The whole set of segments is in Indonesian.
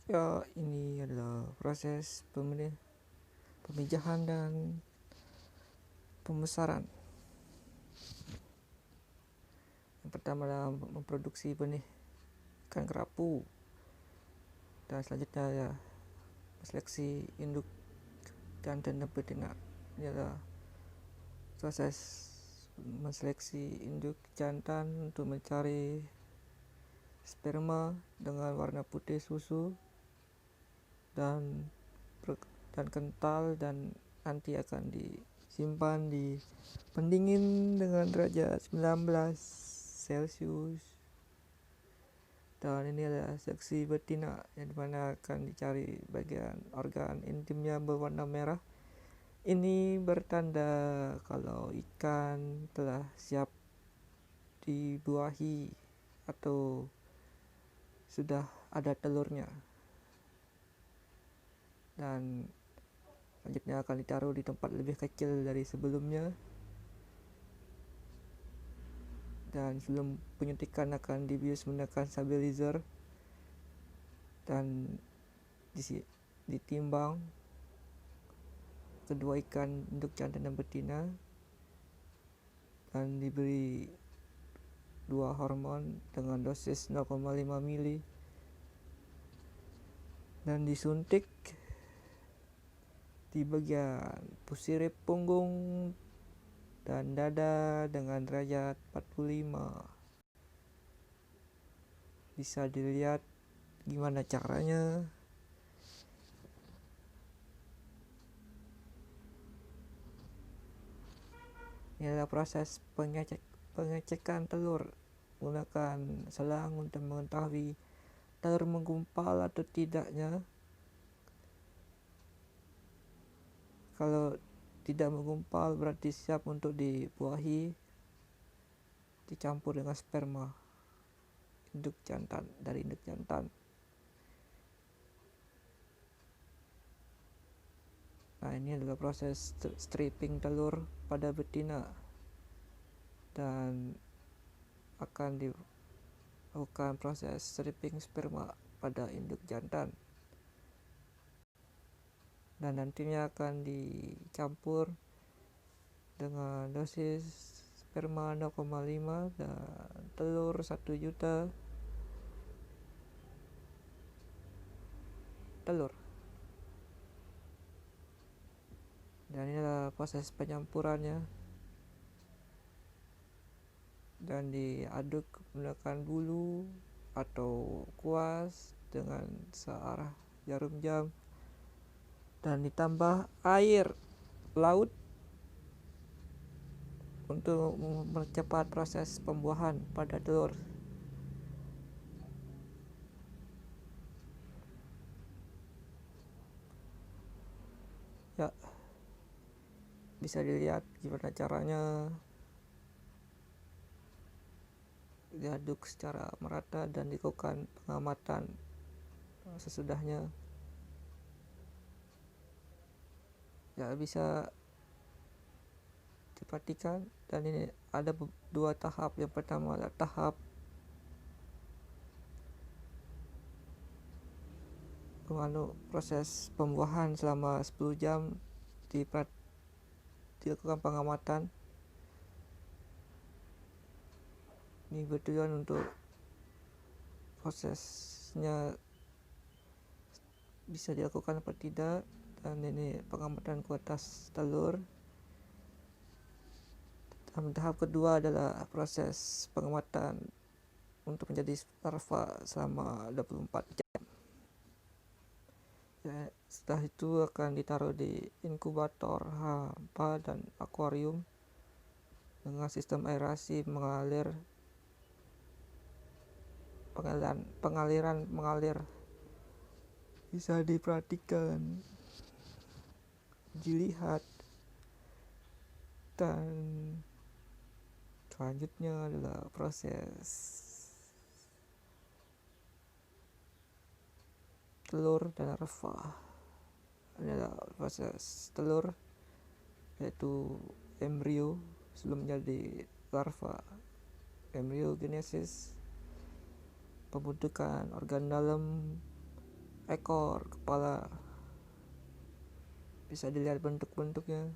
Ya, ini adalah proses pemijahan dan pembesaran. Yang pertama adalah memproduksi benih ikan kerapu, dan selanjutnya ya seleksi induk jantan dan betina. Ini adalah proses menseleksi induk jantan untuk mencari sperma dengan warna putih susu dan kental, dan nanti akan disimpan di pendingin dengan derajat 19 Celcius. Dan ini adalah seksi betina, yang dimana akan dicari bagian organ intimnya berwarna merah. Ini bertanda kalau ikan telah siap dibuahi atau sudah ada telurnya. Dan selanjutnya akan ditaruh di tempat lebih kecil dari sebelumnya, dan sebelum penyuntikan akan dibius menggunakan stabilizer dan ditimbang kedua ikan induk jantan dan betina, dan diberi 2 hormon dengan dosis 0,5 mili dan disuntik di bagian pusirip punggung dan dada dengan derajat 45. Bisa dilihat gimana caranya. Ini adalah proses pengecekan telur menggunakan selang untuk mengetahui telur menggumpal atau tidaknya. Kalau tidak menggumpal berarti siap untuk dibuahi, dicampur dengan sperma dari induk jantan. Nah, ini adalah proses stripping telur pada betina, dan akan dilakukan proses stripping sperma pada induk jantan, dan nantinya akan dicampur dengan dosis sperma 0,5 dan telur 1 juta telur. Dan inilah proses penyampurannya, dan diaduk menggunakan bulu atau kuas dengan searah jarum jam, dan ditambah air laut untuk mempercepat proses pembuahan pada telur. Ya, bisa dilihat gimana caranya. Diaduk secara merata dan dilakukan pengamatan sesudahnya. Ya, bisa diperhatikan, dan ini ada 2 tahap. Yang pertama adalah tahap proses pembuahan selama 10 jam, dilakukan pengamatan. Ini bertujuan untuk prosesnya bisa dilakukan atau tidak. Dan ini pengamatan kualitas telur. Dan tahap kedua adalah proses pengamatan untuk menjadi larva selama 24 jam. Ya, setelah itu akan ditaruh di inkubator hampa dan akuarium dengan sistem aerasi pengaliran mengalir. Bisa diperhatikan, dilihat, dan selanjutnya adalah proses telur dan larva. Ini adalah proses telur, yaitu embrio sebelum menjadi larva, embryogenesis, pembentukan organ dalam, ekor, kepala, bisa dilihat bentuk-bentuknya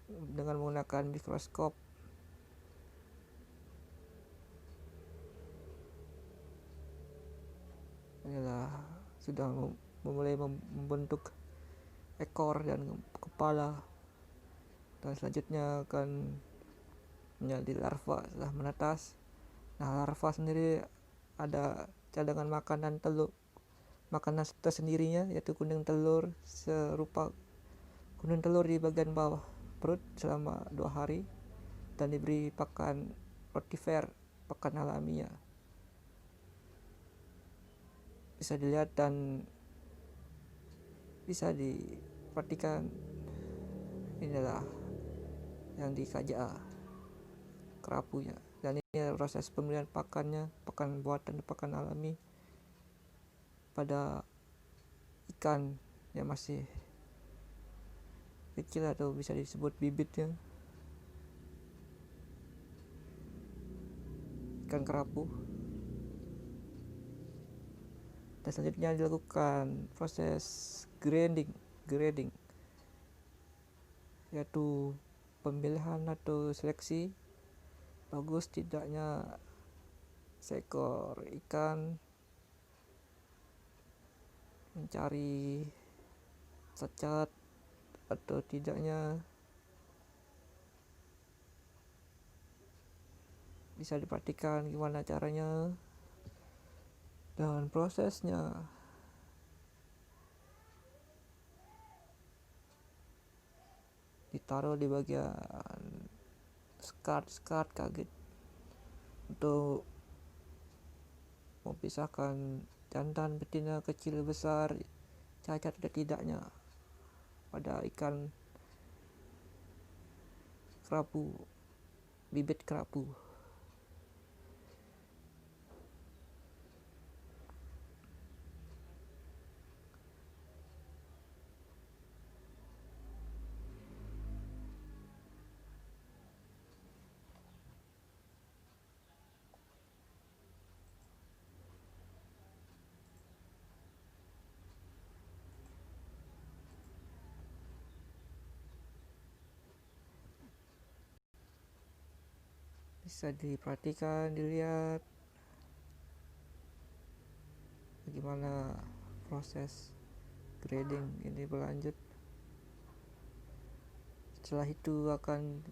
dengan menggunakan mikroskop. Inilah sudah mulai membentuk ekor dan kepala, dan selanjutnya akan menjadi larva setelah menetas. Nah, larva sendiri ada cadangan makanan tersendirinya, yaitu kuning telur, serupa kuning telur di bagian bawah perut selama 2 hari, dan diberi pakan rotifer, pakan alamiah. Bisa dilihat dan bisa diperhatikan, inilah yang di KJA, kerapunya. Dan ini proses pemilihan pakannya, pakan buatan, pakan alami pada ikan yang masih kecil atau bisa disebut bibitnya, ikan kerapu. Dan selanjutnya dilakukan proses grading, yaitu pemilihan atau seleksi bagus tidaknya seekor ikan, mencari cacat atau tidaknya, bisa diperhatikan gimana caranya dan prosesnya. Ditaruh di bagian skat kaget untuk memisahkan jantan, betina, kecil, besar, cacat dan tidaknya pada ikan kerapu, bibit kerapu. Bisa diperhatikan, dilihat bagaimana proses grading ini berlanjut. Setelah itu akan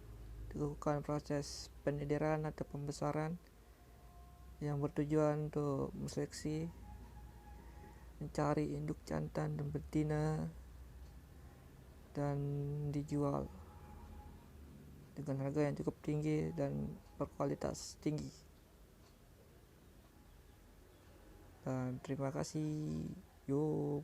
dilakukan proses penyediran atau pembesaran yang bertujuan untuk menseleksi, mencari induk jantan dan betina, dan dijual dengan harga yang cukup tinggi dan berkualitas tinggi. Dan terima kasih. Yo.